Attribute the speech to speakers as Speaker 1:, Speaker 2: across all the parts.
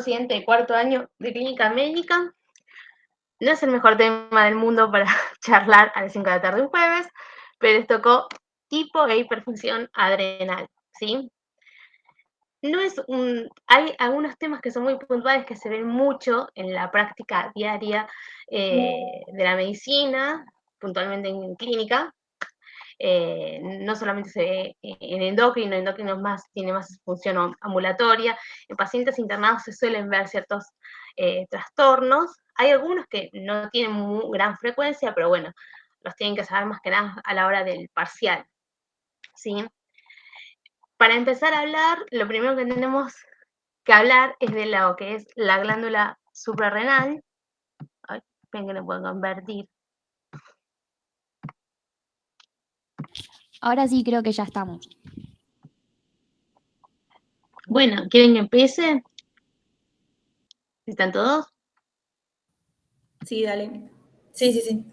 Speaker 1: Siguiente de cuarto año de clínica médica. No es el mejor tema del mundo para charlar a las 5 de la tarde un jueves, pero les tocó tipo e hiperfunción adrenal, ¿sí? No es hay algunos temas que son muy puntuales que se ven mucho en la práctica diaria de la medicina, puntualmente en clínica. No solamente se ve en endocrino más, tiene más función ambulatoria. En pacientes internados se suelen ver ciertos trastornos. Hay algunos que no tienen gran frecuencia, pero bueno, los tienen que saber más que nada a la hora del parcial, ¿sí? Para empezar a hablar, lo primero que tenemos que hablar es de lo que es la glándula suprarrenal. Ay, ven que no puedo convertir.
Speaker 2: Ahora sí creo que ya estamos.
Speaker 1: Bueno, ¿quieren que empiece? ¿Están todos?
Speaker 3: Sí, dale. Sí, sí, sí.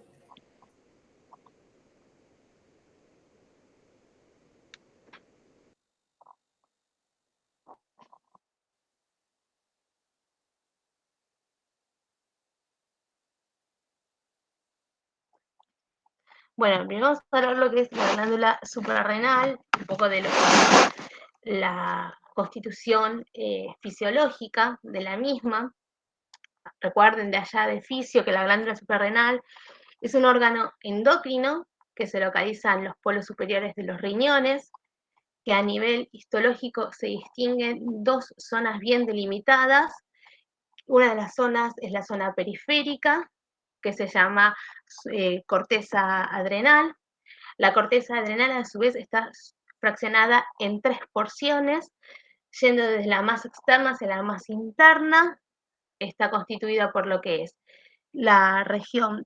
Speaker 1: Bueno, primero vamos a hablar lo que es la glándula suprarrenal, un poco de lo que es la constitución fisiológica de la misma. Recuerden de allá de fisio que la glándula suprarrenal es un órgano endocrino que se localiza en los polos superiores de los riñones, que a nivel histológico se distinguen dos zonas bien delimitadas. Una de las zonas es la zona periférica, que se llama corteza adrenal. La corteza adrenal, a su vez, está fraccionada en 3 porciones, yendo desde la más externa hacia la más interna. Está constituida por lo que es la región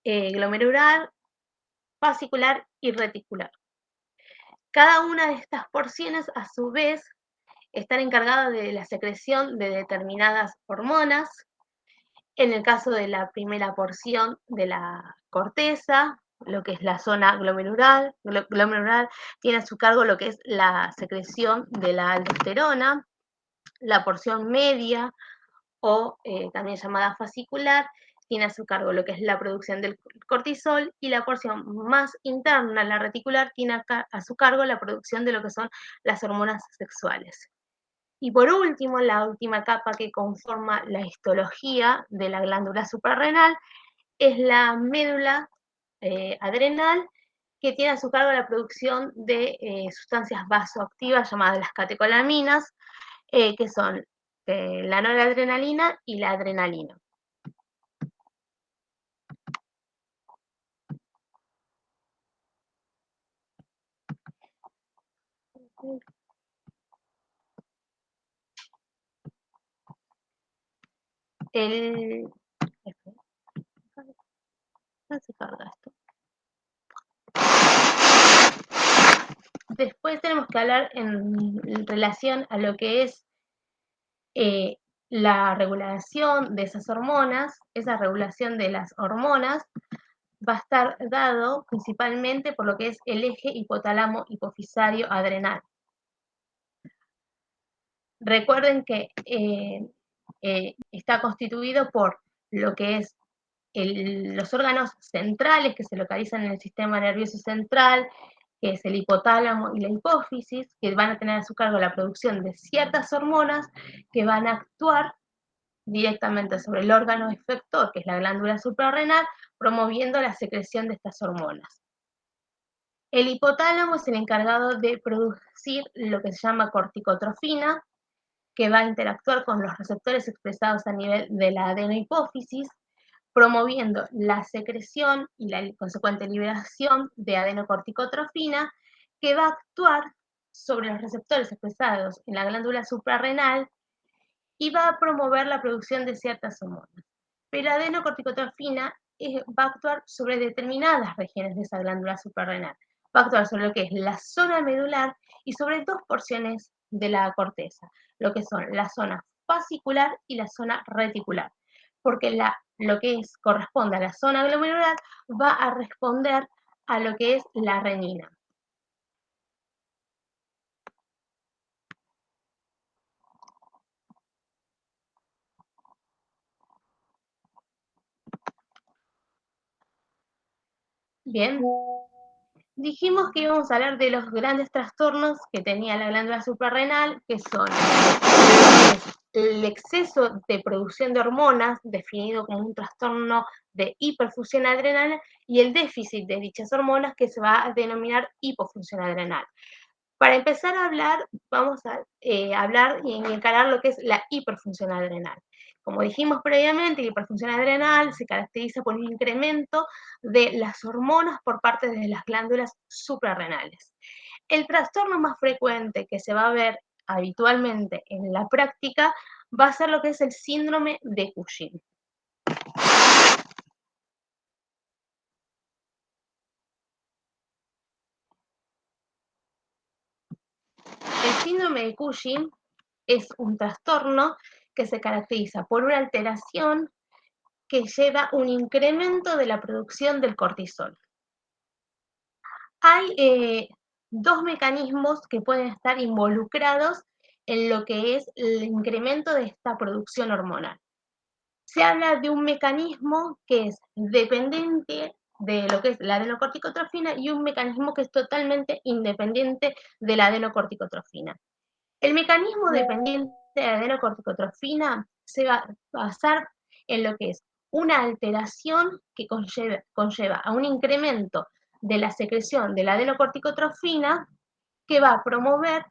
Speaker 1: glomerular, fascicular y reticular. Cada una de estas porciones, a su vez, están encargadas de la secreción de determinadas hormonas. En el caso de la primera porción de la corteza, lo que es la zona glomerular, tiene a su cargo lo que es la secreción de la aldosterona. La porción media, o también llamada fascicular, tiene a su cargo lo que es la producción del cortisol, y la porción más interna, la reticular, tiene a su cargo la producción de lo que son las hormonas sexuales. Y por último, la última capa que conforma la histología de la glándula suprarrenal es la médula adrenal, que tiene a su cargo la producción de sustancias vasoactivas llamadas las catecolaminas, que son la noradrenalina y la adrenalina. El... ¿Cómo se carga esto? Después tenemos que hablar en relación a lo que es la regulación de esas hormonas. Esa regulación de las hormonas va a estar dado principalmente por lo que es el eje hipotálamo hipofisario adrenal. Recuerden que está constituido por lo que es los órganos centrales que se localizan en el sistema nervioso central, que es el hipotálamo y la hipófisis, que van a tener a su cargo la producción de ciertas hormonas que van a actuar directamente sobre el órgano efector, que es la glándula suprarrenal, promoviendo la secreción de estas hormonas. El hipotálamo es el encargado de producir lo que se llama corticotrofina, que va a interactuar con los receptores expresados a nivel de la adenohipófisis, promoviendo la secreción y la consecuente liberación de adenocorticotrofina, que va a actuar sobre los receptores expresados en la glándula suprarrenal y va a promover la producción de ciertas hormonas. Pero la adenocorticotrofina va a actuar sobre determinadas regiones de esa glándula suprarrenal. Va a actuar sobre lo que es la zona medular y sobre dos porciones de la corteza, lo que son la zona fascicular y la zona reticular, porque lo que corresponde a la zona glomerular va a responder a lo que es la renina. Bien, dijimos que íbamos a hablar de los grandes trastornos que tenía la glándula suprarrenal, que son el exceso de producción de hormonas, definido como un trastorno de hiperfusión adrenal, y el déficit de dichas hormonas, que se va a denominar hipofunción adrenal. Para empezar a hablar, vamos a hablar y encarar lo que es la hiperfunción adrenal. Como dijimos previamente, la hiperfunción adrenal se caracteriza por un incremento de las hormonas por parte de las glándulas suprarrenales. El trastorno más frecuente que se va a ver habitualmente en la práctica va a ser lo que es el síndrome de Cushing. El síndrome de Cushing es un trastorno que se caracteriza por una alteración que lleva un incremento de la producción del cortisol. Hay dos mecanismos que pueden estar involucrados en lo que es el incremento de esta producción hormonal. Se habla de un mecanismo que es dependiente de lo que es la adenocorticotrofina y un mecanismo que es totalmente independiente de la adenocorticotrofina. El mecanismo dependiente de la adenocorticotrofina se va a basar en lo que es una alteración que conlleva a un incremento de la secreción de la adenocorticotrofina que va a promover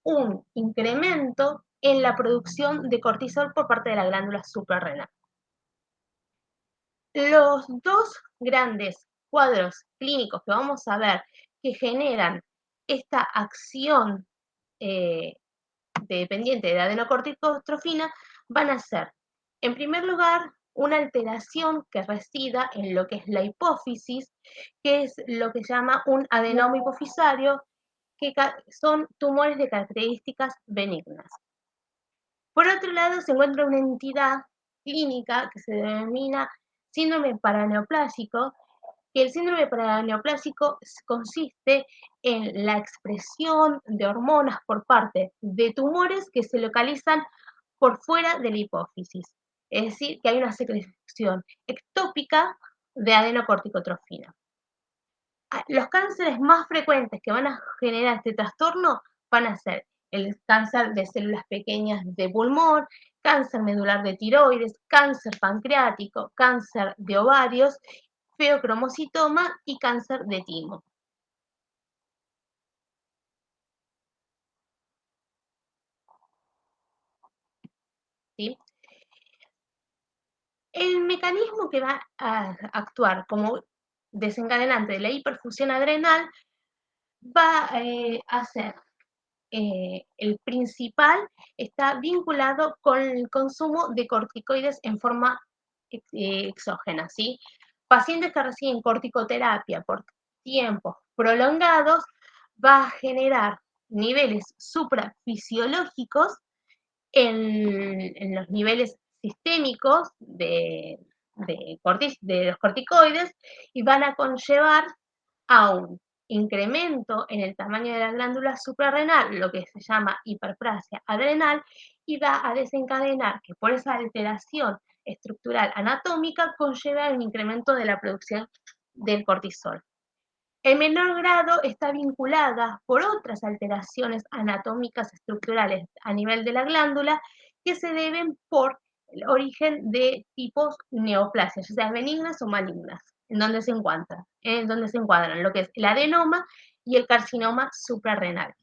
Speaker 1: un incremento en la producción de cortisol por parte de la glándula suprarrenal. Los dos grandes cuadros clínicos que vamos a ver que generan esta acción eh, dependiente de la adenocorticotrofina van a ser, en primer lugar, una alteración que resida en lo que es la hipófisis, que es lo que se llama un adenoma hipofisario, que son tumores de características benignas. Por otro lado, se encuentra una entidad clínica que se denomina síndrome paraneoplásico, que el síndrome paraneoplásico consiste en la expresión de hormonas por parte de tumores que se localizan por fuera de la hipófisis. Es decir, que hay una secreción ectópica de adenocorticotrofina. Los cánceres más frecuentes que van a generar este trastorno van a ser el cáncer de células pequeñas de pulmón, cáncer medular de tiroides, cáncer pancreático, cáncer de ovarios, feocromocitoma y cáncer de timo. ¿Sí? El mecanismo que va a actuar como desencadenante de la hiperfusión adrenal va a ser el principal, está vinculado con el consumo de corticoides en forma exógena, ¿sí? Pacientes que reciben corticoterapia por tiempos prolongados va a generar niveles suprafisiológicos en los niveles sistémicos de los corticoides y van a conllevar a un incremento en el tamaño de la glándula suprarrenal, lo que se llama hiperplasia adrenal, y va a desencadenar que por esa alteración estructural anatómica conlleva un incremento de la producción del cortisol. En menor grado está vinculada por otras alteraciones anatómicas estructurales a nivel de la glándula que se deben por el origen de tipos neoplasias, ya sean benignas o malignas, en donde se encuadran lo que es el adenoma y el carcinoma suprarrenal.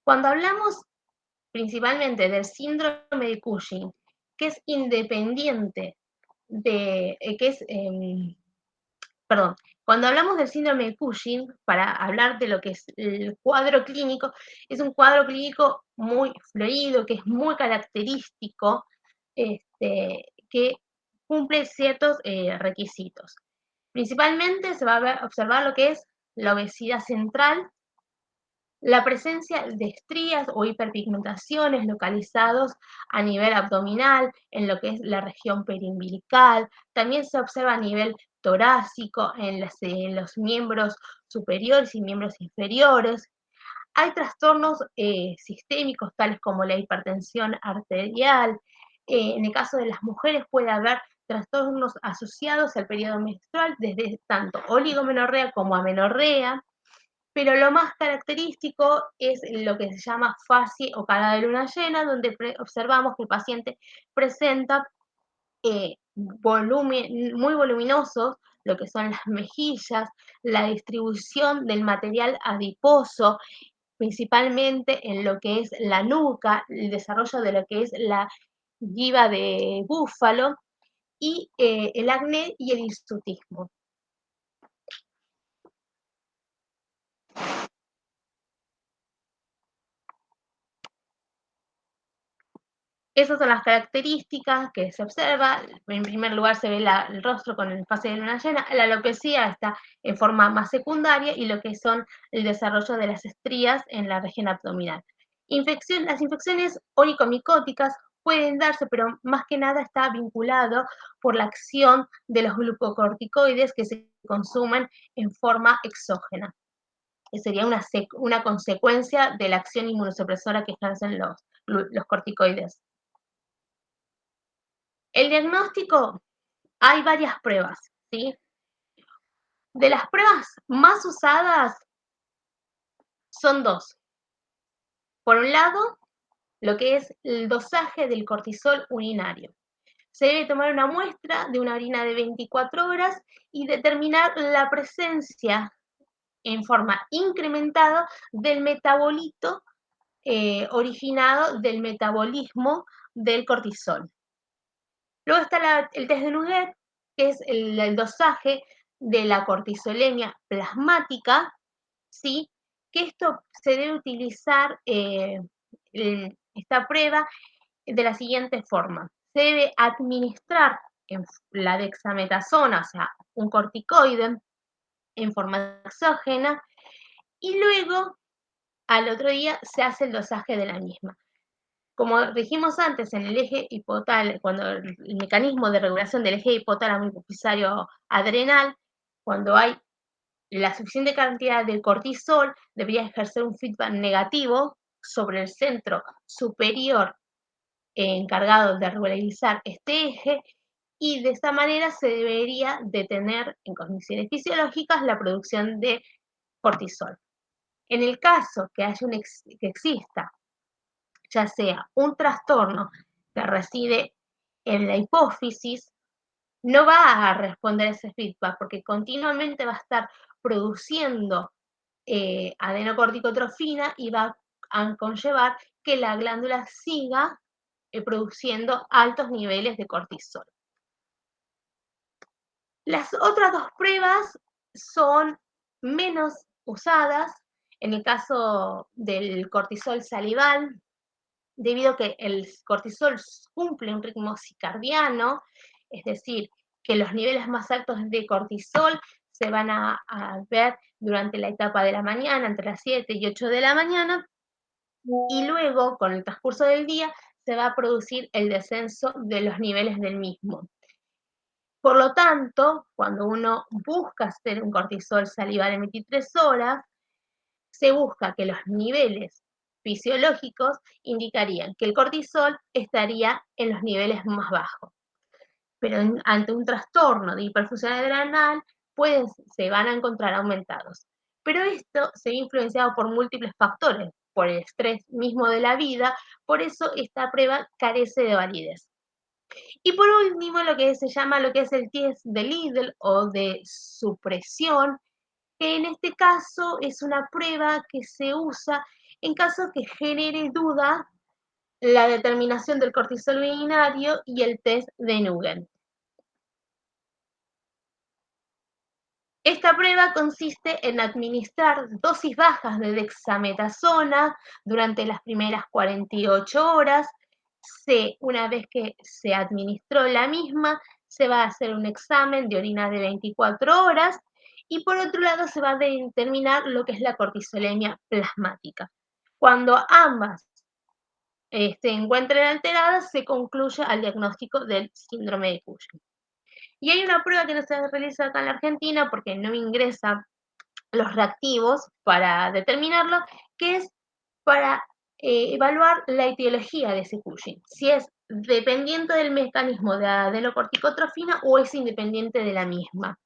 Speaker 1: Cuando hablamos principalmente del síndrome de Cushing, que es independiente de, que es perdón, cuando hablamos del síndrome de Cushing, para hablar de lo que es el cuadro clínico, es un cuadro clínico muy fluido, que es muy característico, que cumple ciertos requisitos. Principalmente se va a observar lo que es la obesidad central, la presencia de estrías o hiperpigmentaciones localizados a nivel abdominal, en lo que es la región periumbilical. También se observa a nivel torácico, en los miembros superiores y miembros inferiores. Hay trastornos sistémicos tales como la hipertensión arterial. En el caso de las mujeres puede haber trastornos asociados al periodo menstrual, desde tanto oligomenorrea como amenorrea, pero lo más característico es lo que se llama fase o cara de luna llena, donde observamos que el paciente presenta muy voluminosos, lo que son las mejillas, la distribución del material adiposo, principalmente en lo que es la nuca, el desarrollo de lo que es la giba de búfalo y el acné y el hirsutismo. Esas son las características que se observa. En primer lugar se ve el rostro con el fase de luna llena. La alopecia está en forma más secundaria y lo que son el desarrollo de las estrías en la región abdominal. Las infecciones onicomicóticas pueden darse, pero más que nada está vinculado por la acción de los glucocorticoides que se consumen en forma exógena. Que sería una consecuencia de la acción inmunosupresora que ejercen los corticoides. El diagnóstico, hay varias pruebas, ¿sí? De las pruebas más usadas son dos. Por un lado, lo que es el dosaje del cortisol urinario. Se debe tomar una muestra de una orina de 24 horas y determinar la presencia en forma incrementada del metabolito originado del metabolismo del cortisol. Luego está el test de Nugget, que es el dosaje de la cortisolemia plasmática, ¿sí? Que esto se debe utilizar, esta prueba, de la siguiente forma. Se debe administrar la dexametasona, o sea, un corticoide, en forma exógena, y luego, al otro día, se hace el dosaje de la misma. Como dijimos antes, en el eje hipotálamo, cuando el mecanismo de regulación del eje hipotálamo hipofisario adrenal, cuando hay la suficiente cantidad de cortisol, debería ejercer un feedback negativo sobre el centro superior encargado de regularizar este eje, y de esta manera se debería detener en condiciones fisiológicas la producción de cortisol. En el caso que exista ya sea un trastorno que reside en la hipófisis, no va a responder ese feedback porque continuamente va a estar produciendo adenocorticotrofina y va a conllevar que la glándula siga produciendo altos niveles de cortisol. Las otras dos pruebas son menos usadas. En el caso del cortisol salival, debido a que el cortisol cumple un ritmo circadiano, es decir, que los niveles más altos de cortisol se van a ver durante la etapa de la mañana, entre las 7 y 8 de la mañana, y luego, con el transcurso del día, se va a producir el descenso de los niveles del mismo. Por lo tanto, cuando uno busca hacer un cortisol salival en 23 horas, se busca que los niveles fisiológicos indicarían que el cortisol estaría en los niveles más bajos. Pero ante un trastorno de hiperfusión adrenal, se van a encontrar aumentados. Pero esto se ve influenciado por múltiples factores, por el estrés mismo de la vida, por eso esta prueba carece de validez. Y por último, lo que se llama lo que es el test de Lidl o de supresión, que en este caso es una prueba que se usa en caso que genere duda la determinación del cortisol urinario y el test de Nugent. Esta prueba consiste en administrar dosis bajas de dexametasona durante las primeras 48 horas. Una vez que se administró la misma, se va a hacer un examen de orina de 24 horas y por otro lado se va a determinar lo que es la cortisolemia plasmática. Cuando ambas se encuentren alteradas, se concluye al diagnóstico del síndrome de Cushing. Y hay una prueba que no se realiza acá en la Argentina porque no ingresa los reactivos para determinarlo, que es para evaluar la etiología de ese Cushing, si es dependiente del mecanismo de adenocorticotrofina o es independiente de la misma,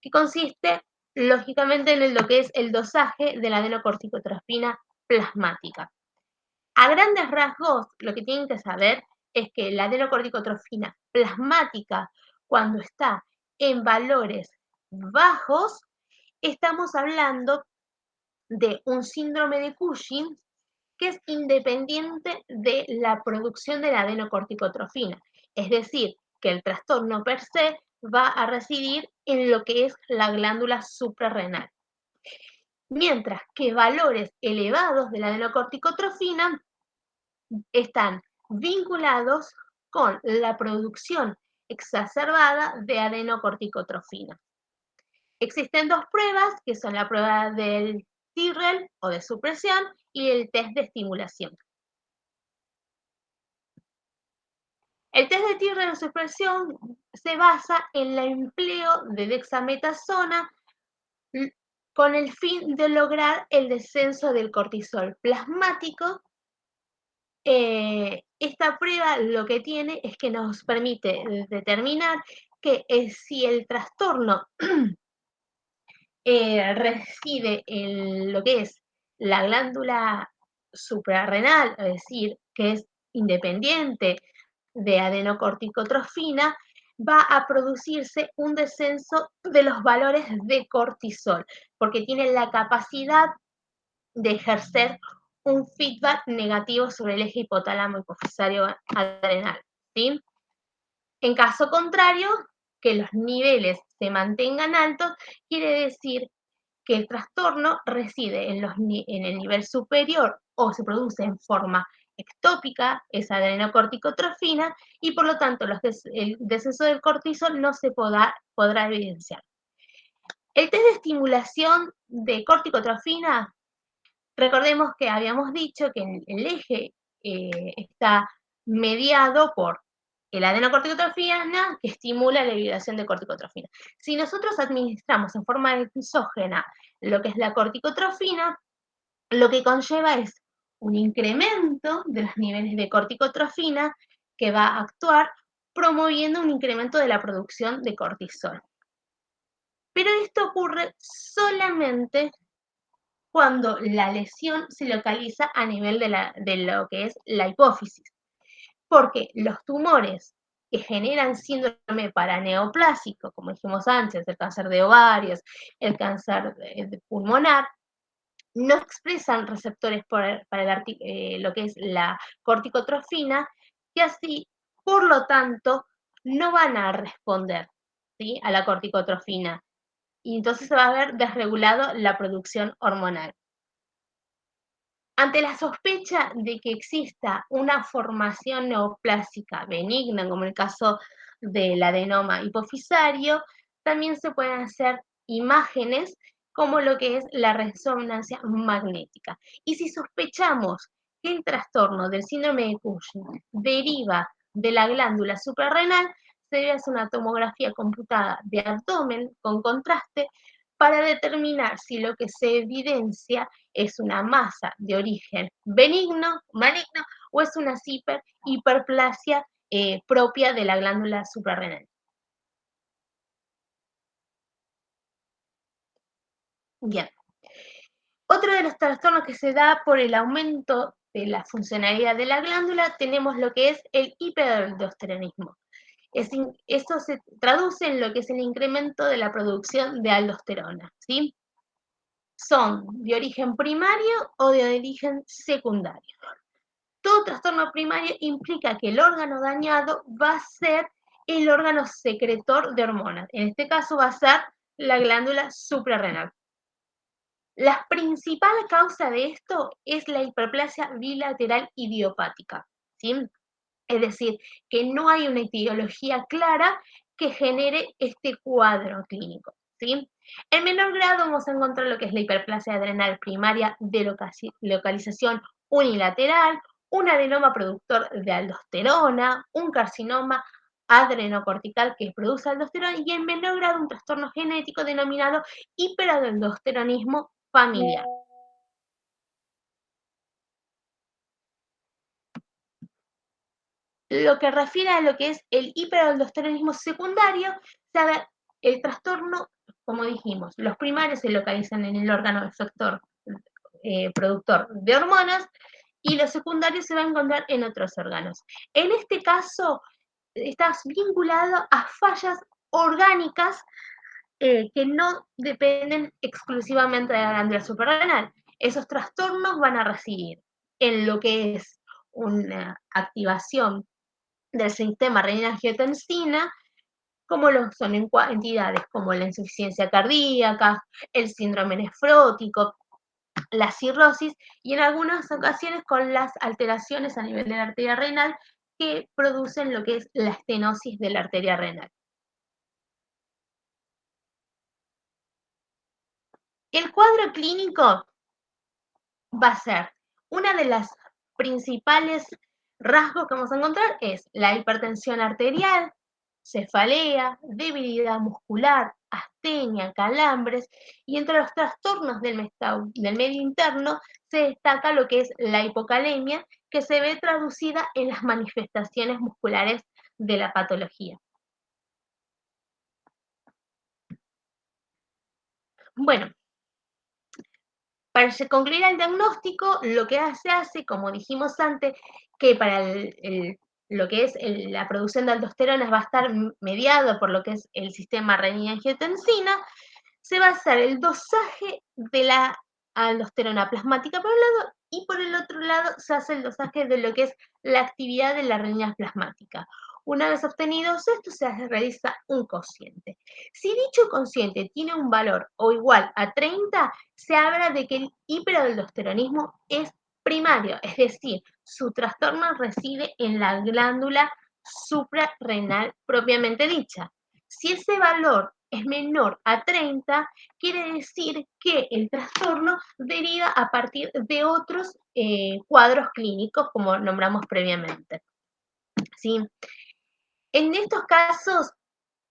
Speaker 1: que consiste lógicamente en lo que es el dosaje de la adenocorticotrofina plasmática. A grandes rasgos, lo que tienen que saber es que la adenocorticotrofina plasmática, cuando está en valores bajos, estamos hablando de un síndrome de Cushing que es independiente de la producción de la adenocorticotrofina. Es decir, que el trastorno per se va a residir en lo que es la glándula suprarrenal. Mientras que valores elevados de la adenocorticotrofina están vinculados con la producción exacerbada de adenocorticotrofina. Existen dos pruebas, que son la prueba del Tyrrell o de supresión y el test de estimulación. El test de Tyrrell de supresión se basa en el empleo de dexametasona con el fin de lograr el descenso del cortisol plasmático. Esta prueba lo que tiene es que nos permite determinar que si el trastorno reside en lo que es la glándula suprarrenal, es decir, que es independiente de adenocorticotrofina, va a producirse un descenso de los valores de cortisol, porque tiene la capacidad de ejercer un feedback negativo sobre el eje hipotálamo hipofisario adrenal, ¿sí? En caso contrario, que los niveles se mantengan altos, quiere decir que el trastorno reside en el nivel superior o se produce en forma ectópica, esa adenocorticotrofina, y por lo tanto el descenso del cortisol no se podrá evidenciar. El test de estimulación de corticotrofina, recordemos que habíamos dicho que el eje está mediado por el adenocorticotrofina que estimula la liberación de corticotrofina. Si nosotros administramos en forma exógena lo que es la corticotrofina, lo que conlleva es un incremento de los niveles de corticotrofina que va a actuar promoviendo un incremento de la producción de cortisol. Pero esto ocurre solamente cuando la lesión se localiza a nivel de lo que es la hipófisis, porque los tumores que generan síndrome paraneoplásico, como dijimos antes, el cáncer de ovarios, el cáncer pulmonar, no expresan receptores para lo que es la corticotrofina, y así, por lo tanto, no van a responder, ¿sí?, a la corticotrofina, y entonces se va a ver desregulado la producción hormonal. Ante la sospecha de que exista una formación neoplásica benigna, como en el caso del adenoma hipofisario, también se pueden hacer imágenes como lo que es la resonancia magnética. Y si sospechamos que el trastorno del síndrome de Cushing deriva de la glándula suprarrenal, se debe hacer una tomografía computada de abdomen con contraste para determinar si lo que se evidencia es una masa de origen benigno, maligno, o es una hiperplasia propia de la glándula suprarrenal. Bien. Otro de los trastornos que se da por el aumento de la funcionalidad de la glándula, tenemos lo que es el hiperaldosteronismo. Esto se traduce en lo que es el incremento de la producción de aldosterona, ¿sí? Son de origen primario o de origen secundario. Todo trastorno primario implica que el órgano dañado va a ser el órgano secretor de hormonas. En este caso va a ser la glándula suprarrenal. La principal causa de esto es la hiperplasia bilateral idiopática, ¿sí? Es decir, que no hay una etiología clara que genere este cuadro clínico, ¿sí? En menor grado vamos a encontrar lo que es la hiperplasia adrenal primaria de localización unilateral, un adenoma productor de aldosterona, un carcinoma adrenocortical que produce aldosterona, y en menor grado un trastorno genético denominado hiperaldosteronismo familiar. lo que refiere a lo que es el hiperaldosteronismo secundario, sabe el trastorno, como dijimos, los primarios se localizan en el órgano efector productor de hormonas y los secundarios se van a encontrar en otros órganos. En este caso, estás vinculado a fallas orgánicas que no dependen exclusivamente de la glándula suprarrenal. Esos trastornos van a residir en lo que es una activación del sistema renina-angiotensina, como lo son entidades como la insuficiencia cardíaca, el síndrome nefrótico, la cirrosis y en algunas ocasiones con las alteraciones a nivel de la arteria renal que producen lo que es la estenosis de la arteria renal. El cuadro clínico va a ser una de las principales rasgos que vamos a encontrar es la hipertensión arterial, cefalea, debilidad muscular, astenia, calambres, y entre los trastornos del medio interno se destaca lo que es la hipocalemia, que se ve traducida en las manifestaciones musculares de la patología. Bueno, para concluir el diagnóstico, lo que se hace, como dijimos antes, que para lo que es la producción de aldosterona va a estar mediado por lo que es el sistema renina-angiotensina, se va a hacer el dosaje de la aldosterona plasmática por un lado y por el otro lado se hace el dosaje de lo que es la actividad de la renina plasmática. Una vez obtenidos esto, se realiza un cociente. Si dicho cociente tiene un valor o igual a 30, se habla de que el hiperaldosteronismo es primario, es decir, su trastorno reside en la glándula suprarrenal propiamente dicha. Si ese valor es menor a 30, quiere decir que el trastorno deriva a partir de otros cuadros clínicos, como nombramos previamente. ¿Sí? En estos casos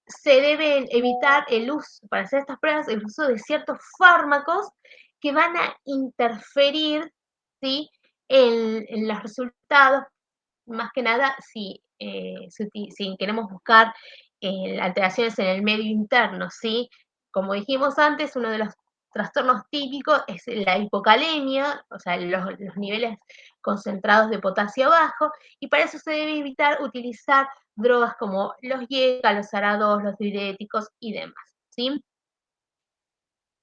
Speaker 1: se debe evitar el uso, para hacer estas pruebas, el uso de ciertos fármacos que van a interferir, ¿sí?, en los resultados, más que nada si queremos buscar alteraciones en el medio interno, ¿sí? Como dijimos antes, uno de los trastornos típicos es la hipocalemia, o sea, los niveles concentrados de potasio bajo, y para eso se debe evitar utilizar drogas como los IECA, los ARA2, los diuréticos y demás, ¿sí?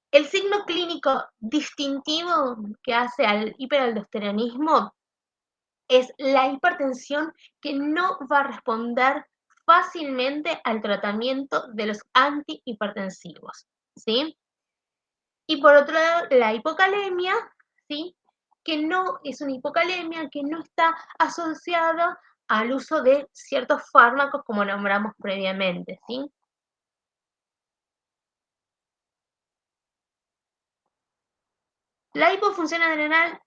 Speaker 1: El signo clínico distintivo que hace al hiperaldosteronismo es la hipertensión que no va a responder fácilmente al tratamiento de los antihipertensivos, ¿sí? Y por otro lado, la hipocalemia, ¿sí?, que no es una hipocalemia que no está asociada al uso de ciertos fármacos como nombramos previamente, ¿sí? La hipofunción adrenal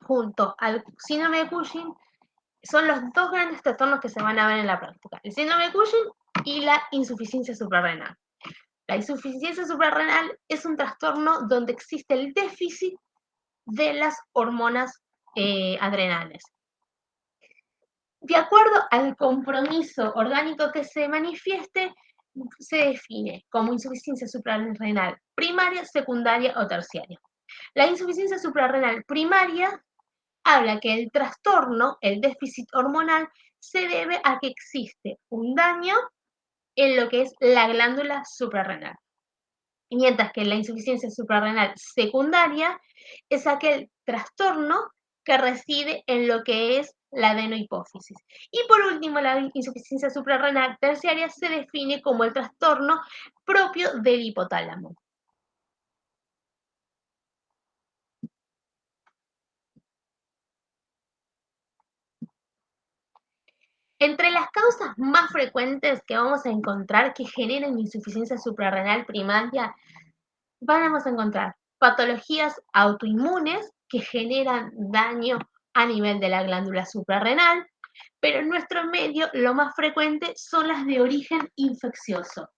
Speaker 1: junto al síndrome de Cushing son los dos grandes trastornos que se van a ver en la práctica, el síndrome de Cushing y la insuficiencia suprarrenal. La insuficiencia suprarrenal es un trastorno donde existe el déficit de las hormonas adrenales. De acuerdo al compromiso orgánico que se manifieste, se define como insuficiencia suprarrenal primaria, secundaria o terciaria. La insuficiencia suprarrenal primaria habla que el trastorno, el déficit hormonal, se debe a que existe un daño en lo que es la glándula suprarrenal. Mientras que la insuficiencia suprarrenal secundaria es aquel trastorno que reside en lo que es la adenohipófisis. Y por último, la insuficiencia suprarrenal terciaria se define como el trastorno propio del hipotálamo. Entre las causas más frecuentes que vamos a encontrar que generan insuficiencia suprarrenal primaria, vamos a encontrar patologías autoinmunes que generan daño a nivel de la glándula suprarrenal, pero en nuestro medio lo más frecuente son las de origen infeccioso.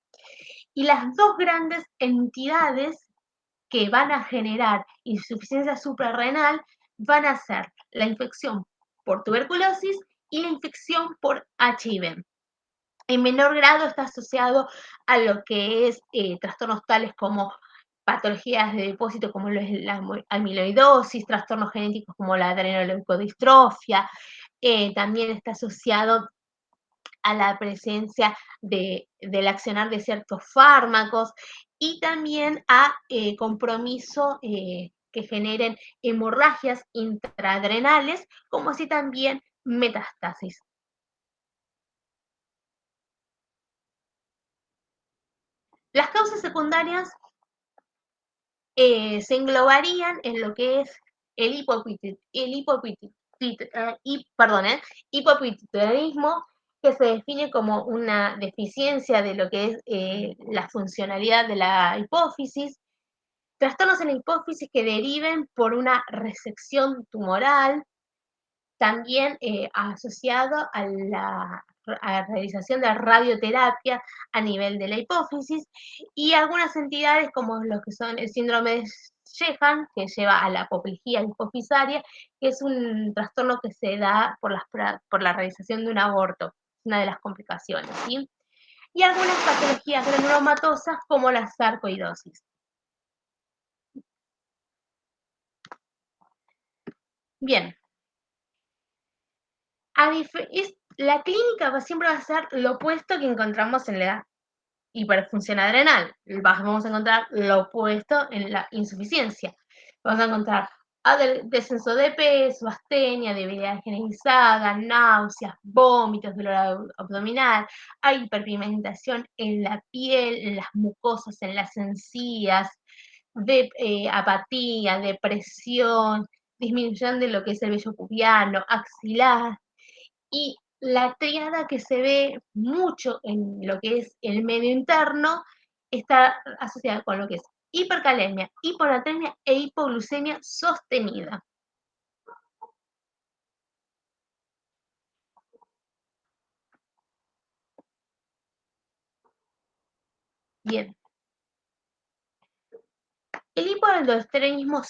Speaker 1: Y las dos grandes entidades que van a generar insuficiencia suprarrenal van a ser la infección por tuberculosis y la infección por HIV. En menor grado está asociado a lo que es trastornos tales como patologías de depósito como lo es la amiloidosis, trastornos genéticos como la adrenoleucodistrofia, también está asociado a la presencia del accionar de ciertos fármacos y también a compromiso que generen hemorragias intraadrenales, como así también metástasis. Las causas secundarias se englobarían en lo que es el hipopituitarismo, que se define como una deficiencia de lo que es la funcionalidad de la hipófisis, trastornos en la hipófisis que deriven por una resección tumoral, también asociado a la realización de radioterapia a nivel de la hipófisis y algunas entidades como los que son el síndrome de Sheehan, que lleva a la apoplejía hipofisaria, que es un trastorno que se da por la realización de un aborto, una de las complicaciones, ¿sí? Y algunas patologías granulomatosas como la sarcoidosis. Bien, la clínica siempre va a ser lo opuesto que encontramos en la hiperfunción adrenal. Vamos a encontrar lo opuesto en la insuficiencia. Vamos a encontrar descenso de peso, astenia, debilidad generalizada, náuseas, vómitos, dolor abdominal, hay hiperpigmentación en la piel, en las mucosas, en las encías, apatía, depresión, disminución de lo que es el vello pubiano, axilar, y la tríada que se ve mucho en lo que es el medio interno está asociada con lo que es hipercalemia, hiponatremia e hipoglucemia sostenida. Bien. El hipoaldosteronismo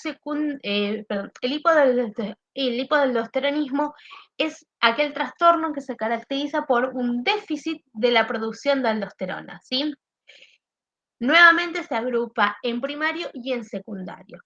Speaker 1: el hipoaldosteronismo es aquel trastorno que se caracteriza por un déficit de la producción de aldosterona, ¿sí? Nuevamente se agrupa en primario y en secundario.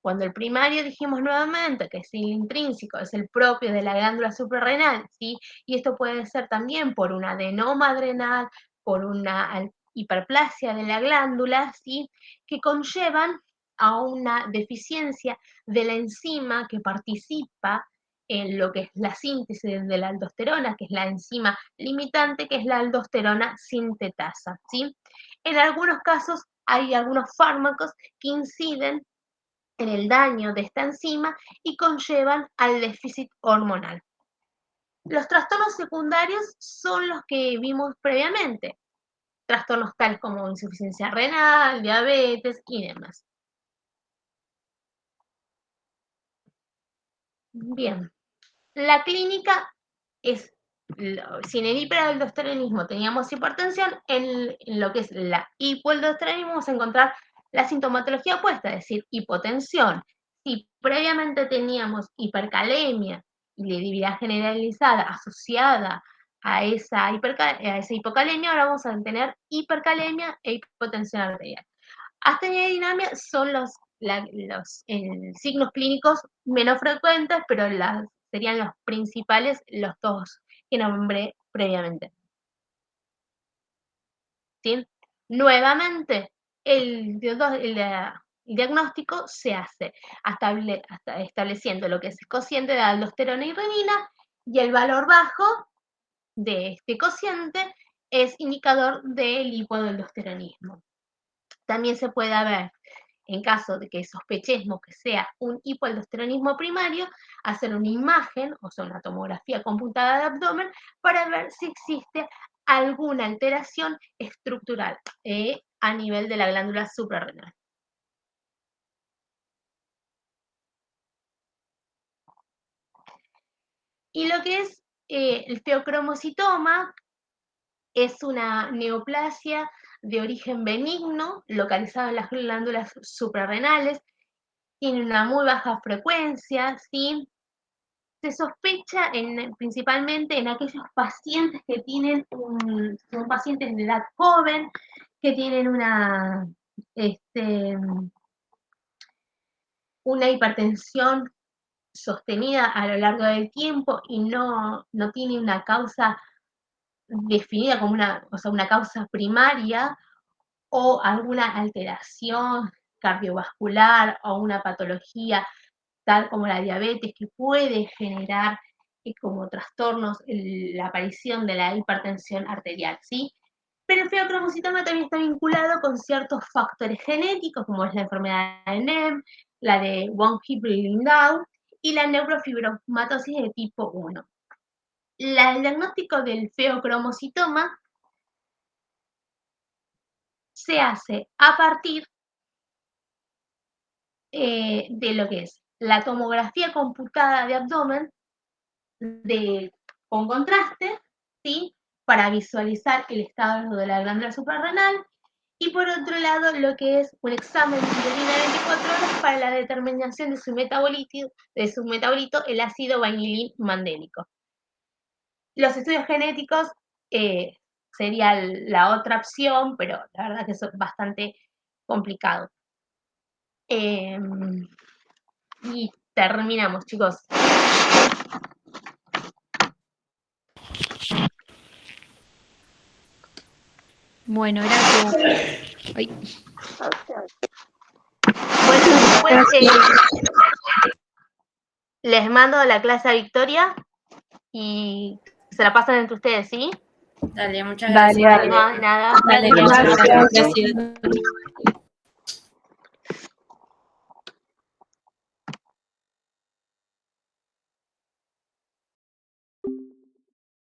Speaker 1: Cuando el primario dijimos nuevamente que es el intrínseco, es el propio de la glándula suprarrenal, ¿sí? Y esto puede ser también por un adenoma adrenal, por una hiperplasia de la glándula, ¿sí? Que conllevan a una deficiencia de la enzima que participa en lo que es la síntesis de la aldosterona, que es la enzima limitante, que es la aldosterona sintetasa, ¿sí? En algunos casos hay algunos fármacos que inciden en el daño de esta enzima y conllevan al déficit hormonal. Los trastornos secundarios son los que vimos previamente, trastornos tales como insuficiencia renal, diabetes y demás. Bien, la clínica es, si en el hiperaldosteronismo teníamos hipertensión, en lo que es la hipoaldosteronismo vamos a encontrar la sintomatología opuesta, es decir, hipotensión. Si previamente teníamos hipercalemia y debilidad generalizada asociada a esa hipocalemia, ahora vamos a tener hipercalemia e hipotensión arterial. Astenia y dinamia son los signos clínicos menos frecuentes, pero serían los principales, los dos que nombré previamente. ¿Sí? Nuevamente, el diagnóstico se hace hasta estableciendo lo que es el cociente de aldosterona y renina, y el valor bajo de este cociente es indicador del hipoaldosteronismo. También se puede ver, en caso de que sospechemos que sea un hipoaldosteronismo primario, hacer una imagen, o sea, una tomografía computada de abdomen, para ver si existe alguna alteración estructural a nivel de la glándula suprarrenal. Y lo que es el feocromocitoma es una neoplasia de origen benigno, localizada en las glándulas suprarrenales, tiene una muy baja frecuencia, ¿sí? se sospecha principalmente en aquellos pacientes que tienen son pacientes de edad joven, que tienen una hipertensión sostenida a lo largo del tiempo y no tiene una causa definida como una causa primaria o alguna alteración cardiovascular o una patología tal como la diabetes que puede generar como trastornos la aparición de la hipertensión arterial, ¿sí? Pero el feocromocitoma también está vinculado con ciertos factores genéticos, como es la enfermedad de NEM, la de von Hippel-Lindau y la neurofibromatosis de tipo 1. El diagnóstico del feocromocitoma se hace a partir de lo que es la tomografía computada de abdomen con contraste, ¿sí? Para visualizar el estado de la glándula suprarrenal, y por otro lado lo que es un examen de orina de 24 horas para la determinación de su metabolito, el ácido vanilin-mandélico. Los estudios genéticos sería la otra opción, pero la verdad que es bastante complicado. Y terminamos, chicos.
Speaker 2: Bueno, gracias. Ay.
Speaker 1: Bueno, después les mando la clase a Victoria y se la pasan entre ustedes, ¿sí?
Speaker 3: Dale, muchas gracias.
Speaker 2: Dale.
Speaker 1: No, de nada.
Speaker 3: Dale,
Speaker 1: Gracias.
Speaker 3: gracias.